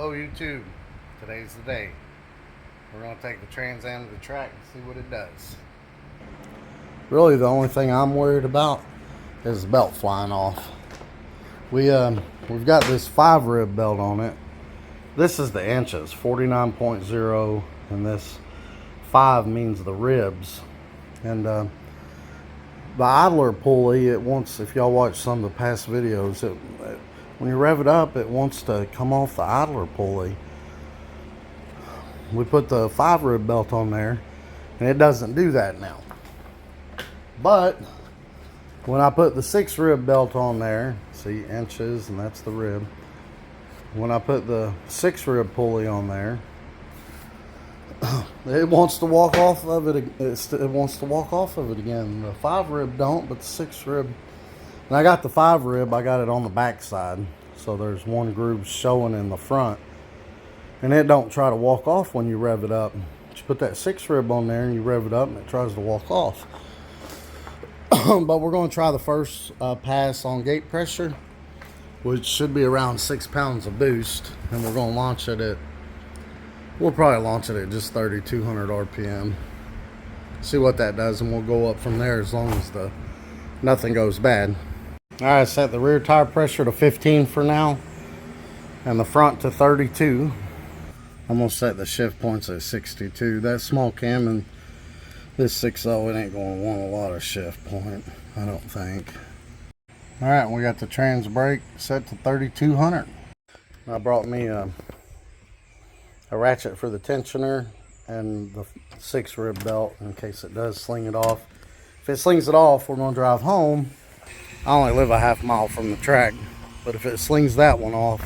Hello YouTube, today's the day. We're going to take the Trans Am to the track and see what it does. Really the only thing I'm worried about is the belt flying off. We've got this 5-rib belt on it. This is the inches, 49.0, and this 5 means the ribs. And the idler pulley, it wants, if y'all watch some of the past videos, when you rev it up, it wants to come off the idler pulley. We put the 5-rib belt on there, and it doesn't do that now. But when I put the 6-rib belt on there, see, inches, and that's the rib. When I put the 6-rib pulley on there, it wants to walk off of it. It wants to walk off of it again. The 5-rib don't, but the 6-rib. And I got the 5-rib. I got it on the back side, so there's one groove showing in the front, and it don't try to walk off when you rev it up. You put that 6-rib on there and you rev it up, and it tries to walk off. But we're going to try the first pass on gate pressure, which should be around 6 pounds of boost, and we're going to launch it at, we'll probably launch it at just 3,200 RPM. See what that does, and we'll go up from there as long as nothing goes bad. All right, set the rear tire pressure to 15 for now, and the front to 32. I'm gonna set the shift points at 62. That small cam and this 6.0, it ain't gonna want a lot of shift point, I don't think. All right, we got the trans brake set to 3,200. I brought me a ratchet for the tensioner and the 6-rib belt in case it does sling it off. If it slings it off, we're gonna drive home. I only live a half mile from the track, but if it slings that one off,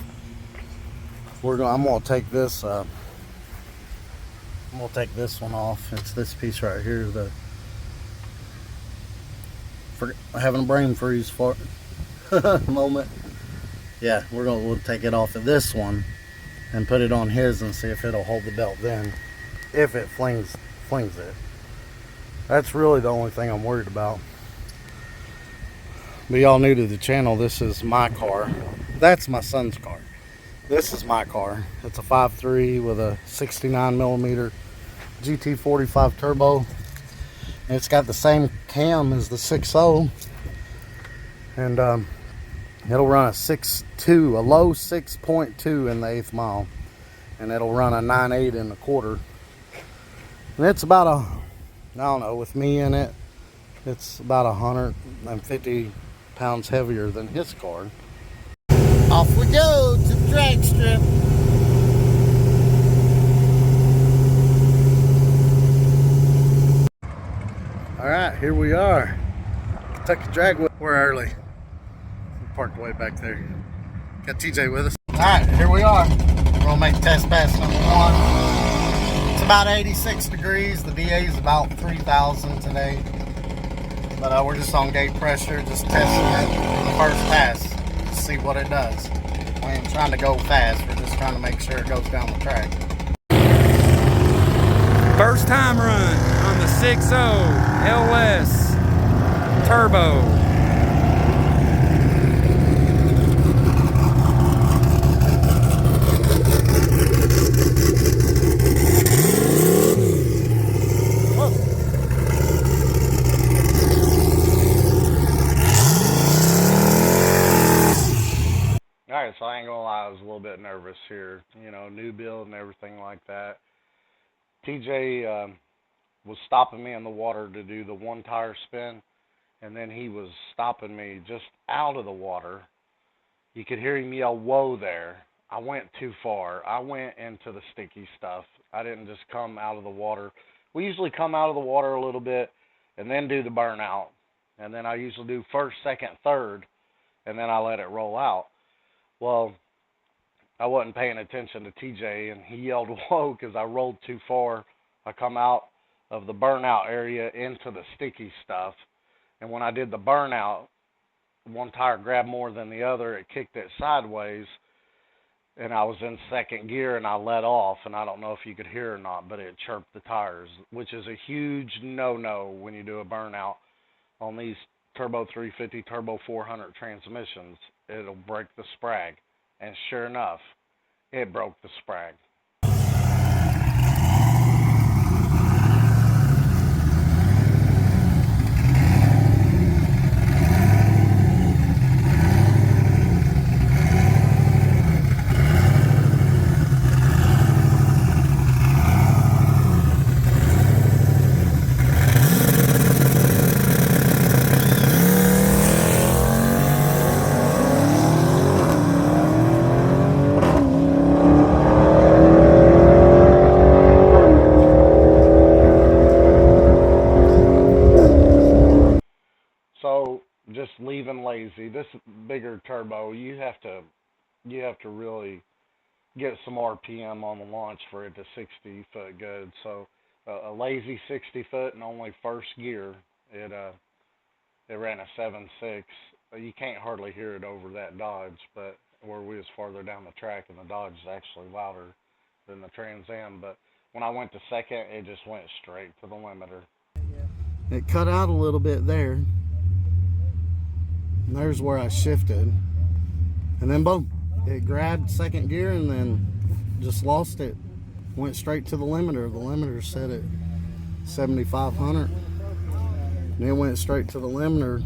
I'm gonna take this. I'm gonna take this one off. It's this piece right here. Having a brain freeze for moment. Yeah, we'll take it off of this one and put it on his and see if it'll hold the belt then. If it flings it. That's really the only thing I'm worried about. But y'all new to the channel, this is my car. That's my son's car. This is my car. It's a 5.3 with a 69mm GT45 turbo. And it's got the same cam as the 6.0. And it'll run a 6.2, a low 6.2 in the 8th mile. And it'll run a 9.8 in the quarter. And it's about I don't know, with me in it, it's about 150 pounds heavier than his car. Off we go to the drag strip. All right, here we are. Kentucky Dragway. We're early. We parked way back there. Got TJ with us. All right, here we are. We're gonna make test pass number 1. It's about 86 degrees. The DA is about 3,000 today. But we're just on gate pressure, just testing it for the first pass to see what it does. We ain't trying to go fast, we're just trying to make sure it goes down the track. First time run on the 6.0 LS Turbo. Alright, so I ain't gonna lie, I was a little bit nervous here. You know, new build and everything like that. TJ was stopping me in the water to do the 1 tire spin, and then he was stopping me just out of the water. You could hear him yell, "Whoa there." I went too far. I went into the sticky stuff. I didn't just come out of the water. We usually come out of the water a little bit and then do the burnout. And then I usually do first, second, third, and then I let it roll out. Well, I wasn't paying attention to TJ, and he yelled, "Whoa," because I rolled too far. I come out of the burnout area into the sticky stuff, and when I did the burnout, one tire grabbed more than the other. It kicked it sideways, and I was in second gear, and I let off, and I don't know if you could hear or not, but it chirped the tires, which is a huge no-no when you do a burnout on these Turbo 350, Turbo 400 transmissions. It'll break the sprag. And sure enough, it broke the sprag. So just leaving lazy. This bigger turbo, you have to really get some RPM on the launch for it to 60 foot good. So a lazy 60 foot and only first gear, it ran a 7.6. You can't hardly hear it over that Dodge, but where we was farther down the track and the Dodge is actually louder than the Trans Am. But when I went to second, it just went straight to the limiter. It cut out a little bit there. And there's where I shifted. And then boom, it grabbed second gear and then just lost it. Went straight to the limiter. The limiter set at 7,500. And it went straight to the limiter.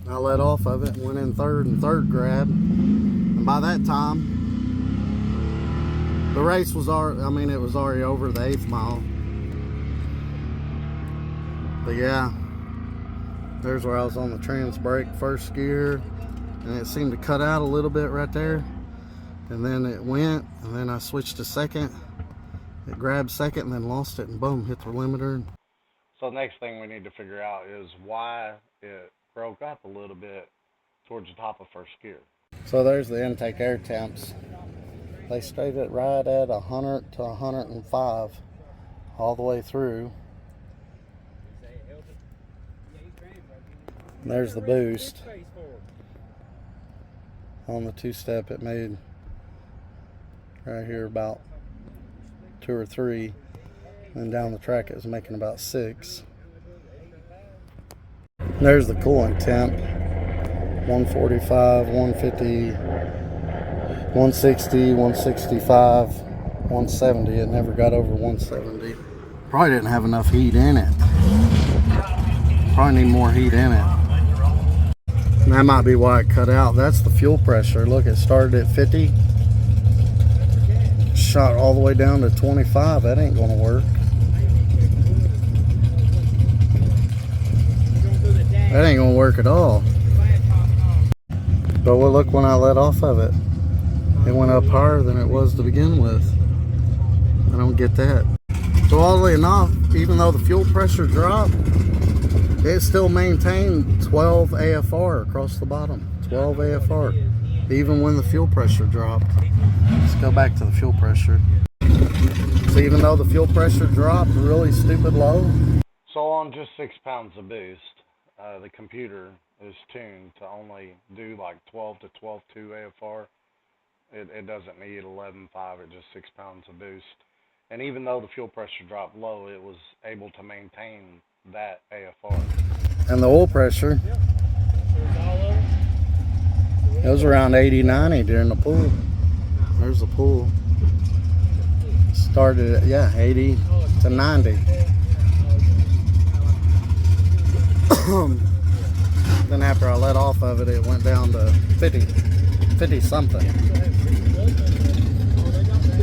I let off of it and went in third, and third grab. And by that time, the race was already, it was already over the 8th mile. But yeah, there's where I was on the trans brake, first gear, and it seemed to cut out a little bit right there. And then it went, and then I switched to second. It grabbed second and then lost it, and boom, hit the limiter. So the next thing we need to figure out is why it broke up a little bit towards the top of first gear. So there's the intake air temps. They stayed it right at 100 to 105 all the way through. And there's the boost. On the two-step it made right here about 2 or 3. And down the track it was making about 6. And there's the coolant temp. 145, 150, 160, 165, 170. It never got over 170. Probably didn't have enough heat in it. Probably need more heat in it. And that might be why it cut out. That's the fuel pressure. Look, it started at 50. Shot all the way down to 25. That ain't gonna work. That ain't gonna work at all. But well, look, when I let off of it, it went up higher than it was to begin with. I don't get that. So oddly enough, even though the fuel pressure dropped, it still maintained 12 AFR across the bottom. 12 AFR, even when the fuel pressure dropped. Let's go back to the fuel pressure. So even though the fuel pressure dropped really stupid low. So on just 6 pounds of boost, the computer is tuned to only do like 12 to 12.2 AFR. It doesn't need 11.5 at just 6 pounds of boost. And even though the fuel pressure dropped low, it was able to maintain that AFR. And the oil pressure, it was around 80, 90 during the pool. There's the pool. Started at, yeah, 80 to 90. Then after I let off of it, it went down to 50 something.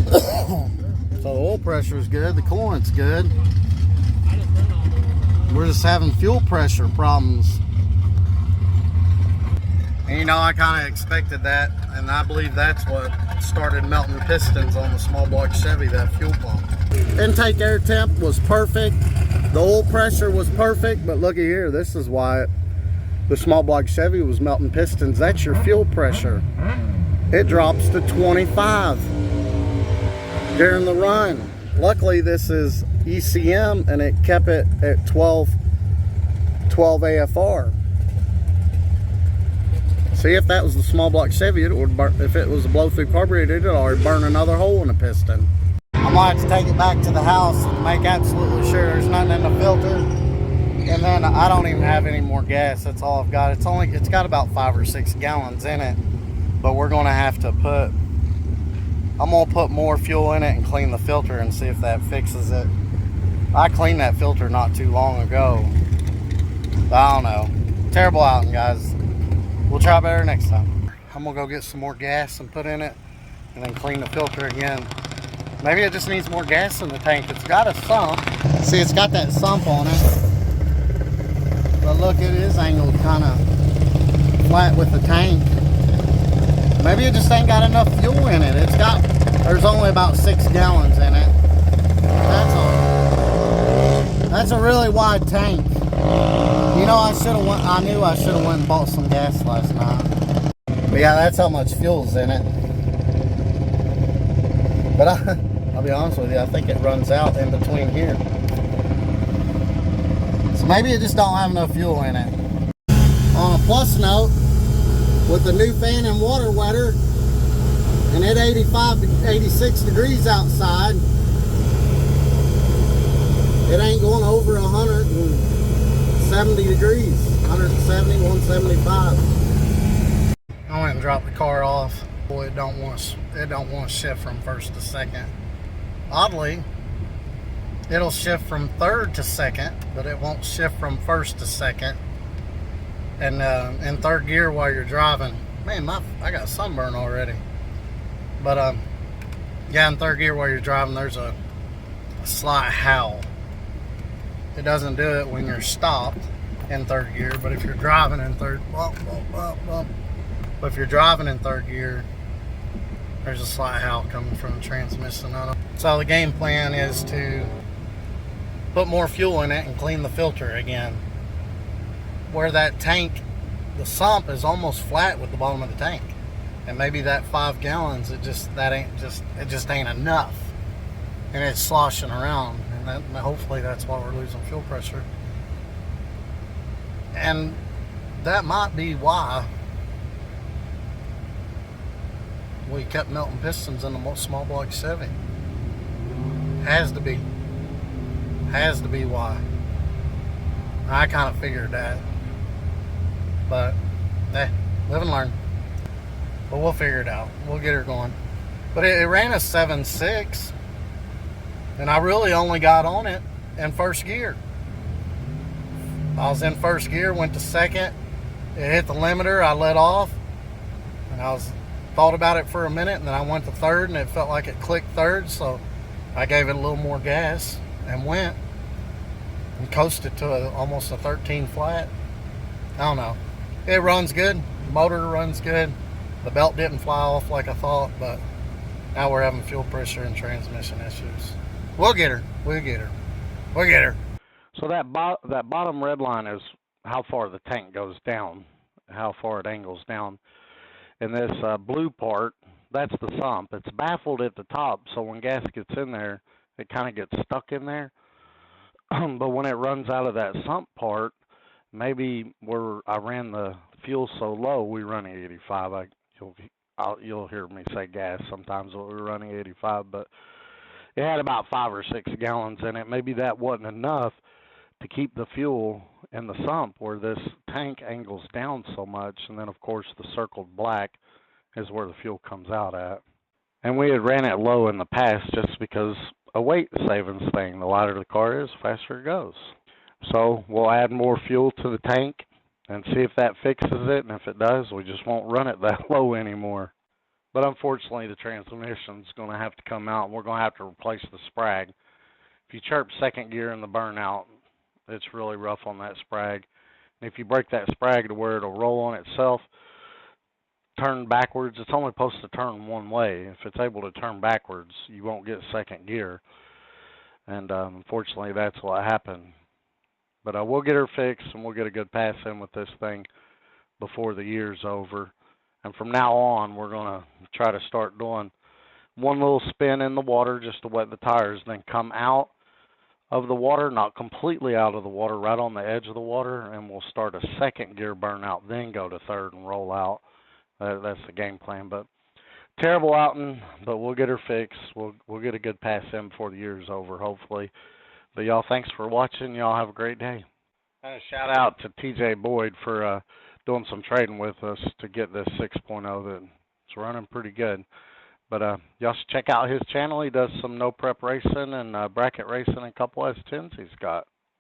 So the oil pressure is good, the coolant's good. We're just having fuel pressure problems. And you know, I kind of expected that, and I believe that's what started melting pistons on the small block Chevy, that fuel pump. Intake air temp was perfect. The oil pressure was perfect, but looky here, this is why the small block Chevy was melting pistons. That's your fuel pressure. It drops to 25 during the run. Luckily, this is ECM, and it kept it at 12 AFR. See, if that was the small block Chevy, it would burn. If it was a blow-through carburetor, it would already burn another hole in the piston. I might have to take it back to the house and make absolutely sure there's nothing in the filter. And then I don't even have any more gas. That's all I've got. It's got about 5 or 6 gallons in it. But we're gonna have to put I'm gonna put more fuel in it and clean the filter and see if that fixes it. I cleaned that filter not too long ago. I don't know. Terrible outing, guys. We'll try better next time. I'm gonna go get some more gas and put in it and then clean the filter again. Maybe it just needs more gas in the tank. It's got a sump. See, it's got that sump on it. But look, it is angled kind of flat with the tank. Maybe it just ain't got enough fuel in it. There's only about 6 gallons in it. That's all. That's a really wide tank. You know, I knew I should have went and bought some gas last night. But yeah, that's how much fuel's in it. But I'll be honest with you, I think it runs out in between here. So maybe it just don't have enough fuel in it. On a plus note, with the new fan and water wetter, and at 85 to 86 degrees outside, it ain't going over 170 degrees, 170, 175. I went and dropped the car off. Boy, it don't want to shift from first to second. Oddly, it'll shift from third to second, but it won't shift from first to second. And in third gear while you're driving, man, I got sunburn already. But yeah, in third gear while you're driving, there's a slight howl. It doesn't do it when you're stopped in third gear, but if you're driving in third, but if you're driving in third gear, there's a slight howl coming from the transmission. So the game plan is to put more fuel in it and clean the filter again. Where that tank, the sump is almost flat with the bottom of the tank, and maybe that 5 gallons, it just ain't enough, and it's sloshing around, and hopefully that's why we're losing fuel pressure. And that might be why we kept melting pistons in the small block Chevy. Has to be why. I kind of figured that. But, live and learn. But we'll figure it out. We'll get her going. But it ran a 7.6. And I really only got on it in first gear. I was in first gear, went to second. It hit the limiter, I let off. And thought about it for a minute, and then I went to third, and it felt like it clicked third. So I gave it a little more gas and went. And coasted to almost a 13 flat. I don't know. It runs good. The motor runs good. The belt didn't fly off like I thought, but now we're having fuel pressure and transmission issues. We'll get her. We'll get her. We'll get her. So that bottom red line is how far the tank goes down, how far it angles down. And this blue part, that's the sump. It's baffled at the top, so when gas gets in there, it kind of gets stuck in there. But when it runs out of that sump part, maybe where I ran the fuel so low, we run 85. You'll hear me say gas sometimes when we're running 85, but it had about 5 or 6 gallons in it. Maybe that wasn't enough to keep the fuel in the sump where this tank angles down so much. And then, of course, the circled black is where the fuel comes out at. And we had ran it low in the past just because a weight savings thing. The lighter the car is, the faster it goes. So we'll add more fuel to the tank and see if that fixes it. And if it does, we just won't run it that low anymore. But unfortunately, the transmission's going to have to come out, and we're going to have to replace the sprag. If you chirp second gear in the burnout, it's really rough on that sprag. And if you break that sprag to where it'll roll on itself, turn backwards, it's only supposed to turn one way. If it's able to turn backwards, you won't get second gear. And unfortunately, that's what happened. But we'll get her fixed, and we'll get a good pass in with this thing before the year's over. And from now on, we're going to try to start doing one little spin in the water just to wet the tires, then come out of the water, not completely out of the water, right on the edge of the water, and we'll start a second gear burnout, then go to third and roll out. That's the game plan. But terrible outing, but we'll get her fixed. We'll get a good pass in before the year's over, hopefully. But y'all, thanks for watching. Y'all have a great day. And a shout out to TJ Boyd for doing some trading with us to get this 6.0 that's running pretty good. But y'all should check out his channel. He does some no prep racing and bracket racing and a couple S10s he's got.